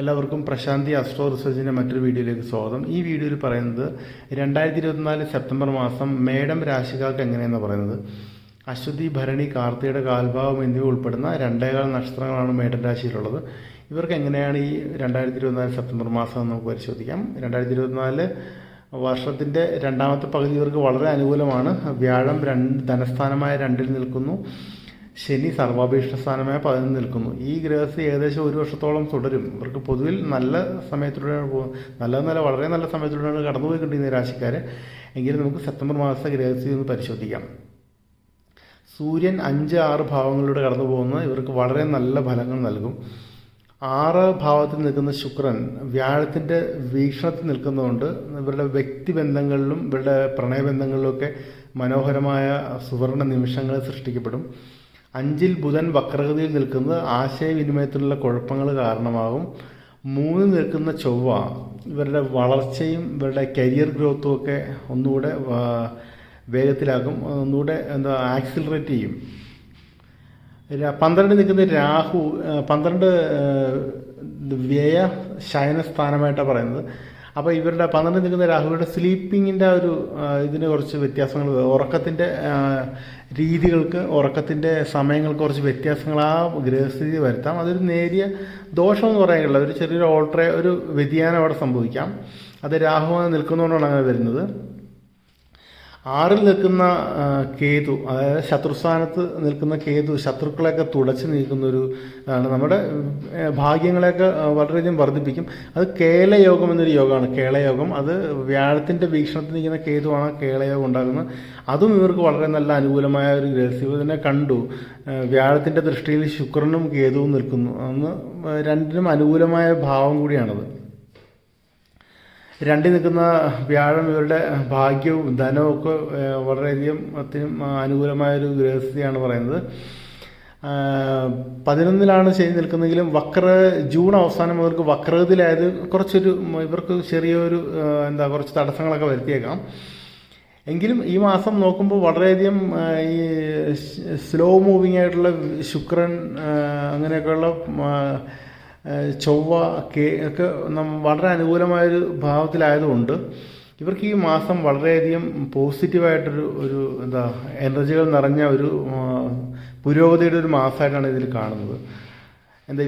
എല്ലാവർക്കും പ്രശാന്തി അസ്ട്രോ റിസർച്ചിൻ്റെ മറ്റൊരു വീഡിയോയിലേക്ക് സ്വാഗതം. ഈ വീഡിയോയിൽ പറയുന്നത് 2024 സെപ്റ്റംബർ മാസം മേടം രാശിക്കാർക്ക് എങ്ങനെയെന്ന് പറയുന്നത്. അശ്വതി, ഭരണി, കാർത്തികയുടെ കാൽഭാവം എന്നിവ ഉൾപ്പെടുന്ന 2.25 നക്ഷത്രങ്ങളാണ് മേടം രാശിയിലുള്ളത്. ഇവർക്ക് എങ്ങനെയാണ് ഈ 2024 സെപ്റ്റംബർ മാസം എന്ന് നമുക്ക് പരിശോധിക്കാം. 2024 വർഷത്തിൻ്റെ രണ്ടാമത്തെ പകുതി ഇവർക്ക് വളരെ അനുകൂലമാണ്. വ്യാഴം ധനസ്ഥാനമായ 2-ൽ നിൽക്കുന്നു. ശനി സർവാഭീഷ്ട സ്ഥാനമായ 11 നിൽക്കുന്നു. ഈ ഗ്രഹസ്ഥിതി ഏകദേശം 1 വർഷത്തോളം തുടരും. ഇവർക്ക് പൊതുവിൽ നല്ല സമയത്തിലൂടെയാണ് നല്ലതെന്നല്ല, വളരെ നല്ല സമയത്തിലൂടെയാണ് കടന്നുപോയിക്കൊണ്ടിരിക്കുന്ന രാശിക്കാരെ. എങ്കിലും നമുക്ക് സെപ്റ്റംബർ മാസത്തെ ഗ്രഹസ്ഥിതി ഒന്ന് പരിശോധിക്കാം. സൂര്യൻ 5-6 ഭാവങ്ങളിലൂടെ കടന്നു പോകുന്നത് ഇവർക്ക് വളരെ നല്ല ഫലങ്ങൾ നൽകും. 6 ഭാവത്തിൽ നിൽക്കുന്ന ശുക്രൻ വ്യാഴത്തിൻ്റെ വീക്ഷണത്തിൽ നിൽക്കുന്നതുകൊണ്ട് ഇവരുടെ വ്യക്തിബന്ധങ്ങളിലും ഇവരുടെ പ്രണയബന്ധങ്ങളിലുമൊക്കെ മനോഹരമായ സുവർണ നിമിഷങ്ങൾ സൃഷ്ടിക്കപ്പെടും. 5-ൽ ബുധൻ വക്രഗതിയിൽ നിൽക്കുന്നത് ആശയവിനിമയത്തിലുള്ള കുഴപ്പങ്ങൾ കാരണമാകും. 3 നിൽക്കുന്ന ചൊവ്വ ഇവരുടെ വളർച്ചയും ഇവരുടെ കരിയർ ഗ്രോത്തും ഒക്കെ ഒന്നുകൂടെ വേഗത്തിലാക്കും, ഒന്നുകൂടെ ആക്സിലറേറ്റ് ചെയ്യും. 12 നിൽക്കുന്ന രാഹു 12 വ്യയ ശയനസ്ഥാനമായിട്ടാണ് പറയുന്നത്. അപ്പോൾ ഇവരുടെ 12 നിൽക്കുന്ന രാഹുവിൻ്റെ സ്ലീപ്പിങ്ങിൻ്റെ ഒരു ഇതിന് കുറച്ച് വ്യത്യാസങ്ങൾ, ഉറക്കത്തിൻ്റെ രീതികൾക്ക്, ഉറക്കത്തിൻ്റെ സമയങ്ങൾക്ക് കുറച്ച് വ്യത്യാസങ്ങൾ ആ ഗ്രഹസ്ഥിതി വരുത്താം. അതൊരു നേരിയ ദോഷമെന്ന് പറയാനുള്ള ഒരു ചെറിയൊരു ഒരു വ്യതിയാനം അവിടെ സംഭവിക്കാം. അത് രാഹു നിൽക്കുന്നതുകൊണ്ടാണ് അങ്ങനെ വരുന്നത്. 6-ൽ നിൽക്കുന്ന കേതു, അതായത് ശത്രുസ്ഥാനത്ത് നിൽക്കുന്ന കേതു ശത്രുക്കളെയൊക്കെ തുടച്ച് നീക്കുന്നൊരു ആണ്. നമ്മുടെ ഭാഗ്യങ്ങളെയൊക്കെ വളരെയധികം വർദ്ധിപ്പിക്കും. അത് കേളയോഗം എന്നൊരു യോഗമാണ്. കേളയോഗം അത് വ്യാഴത്തിൻ്റെ വീക്ഷണത്തിൽ നിൽക്കുന്ന കേതുവാണ് കേളയോഗം ഉണ്ടാകുന്നത്. അതും ഇവർക്ക് വളരെ നല്ല അനുകൂലമായ ഒരു ഗ്രഹസ്ഥിതി ഇതിനെ കണ്ടു. വ്യാഴത്തിൻ്റെ ദൃഷ്ടിയിൽ ശുക്രനും കേതുവും നിൽക്കുന്നു. അന്ന് രണ്ടിനും അനുകൂലമായ ഭാവം കൂടിയാണത്. 2 നിൽക്കുന്ന വ്യാഴം ഇവരുടെ ഭാഗ്യവും ധനവും ഒക്കെ വളരെയധികം അനുകൂലമായൊരു ഗ്രഹസ്ഥിതിയാണ് പറയുന്നത്. 11-ലാണ് ശനി നിൽക്കുന്നതെങ്കിലും ജൂൺ അവസാനം മുതൽക്ക് വക്രഗതിയിലായത് കുറച്ചൊരു ഇവർക്ക് ചെറിയൊരു കുറച്ച് തടസ്സങ്ങളൊക്കെ വരുത്തിയേക്കാം. എങ്കിലും ഈ മാസം നോക്കുമ്പോൾ വളരെയധികം ഈ സ്ലോ മൂവിങ് ആയിട്ടുള്ള ശുക്രൻ അങ്ങനെയൊക്കെയുള്ള ചൊവ്വ ഒക്കെ വളരെ അനുകൂലമായൊരു ഭാവത്തിലായതുകൊണ്ട് ഇവർക്ക് ഈ മാസം വളരെയധികം പോസിറ്റീവായിട്ടൊരു എനർജികൾ നിറഞ്ഞ ഒരു പുരോഗതിയുടെ ഒരു മാസമായിട്ടാണ് ഇതിൽ കാണുന്നത്.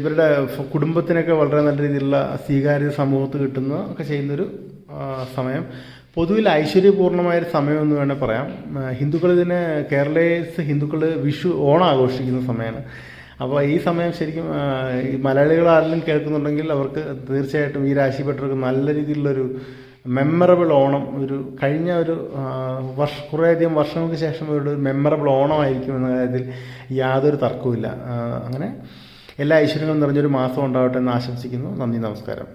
ഇവരുടെ കുടുംബത്തിനൊക്കെ വളരെ നല്ല രീതിയിലുള്ള സ്വീകാര്യത സമൂഹത്ത് കിട്ടുന്ന ഒക്കെ ചെയ്യുന്നൊരു സമയം. പൊതുവിൽ ഐശ്വര്യപൂർണ്ണമായൊരു സമയമെന്ന് വേണേൽ പറയാം. ഹിന്ദുക്കൾ ഇതിനെ ഹിന്ദുക്കൾ ഓണം ആഘോഷിക്കുന്ന സമയമാണ്. അപ്പോൾ ഈ സമയം ശരിക്കും ഈ മലയാളികൾ ആരെങ്കിലും കേൾക്കുന്നുണ്ടെങ്കിൽ അവർക്ക് തീർച്ചയായിട്ടും ഈ രാശിപ്പെട്ടവർക്ക് നല്ല രീതിയിലുള്ളൊരു മെമ്മറബിൾ ഓണം, കഴിഞ്ഞ കുറേയധികം വർഷങ്ങൾക്ക് ശേഷം ഒരു മെമ്മറബിൾ ഓണമായിരിക്കും എന്ന കാര്യത്തിൽ യാതൊരു തർക്കവുമില്ല. അങ്ങനെ എല്ലാ ഐശ്വര്യങ്ങളും നിറഞ്ഞൊരു മാസം ഉണ്ടാവട്ടെ എന്ന് ആശംസിക്കുന്നു. നന്ദി, നമസ്കാരം.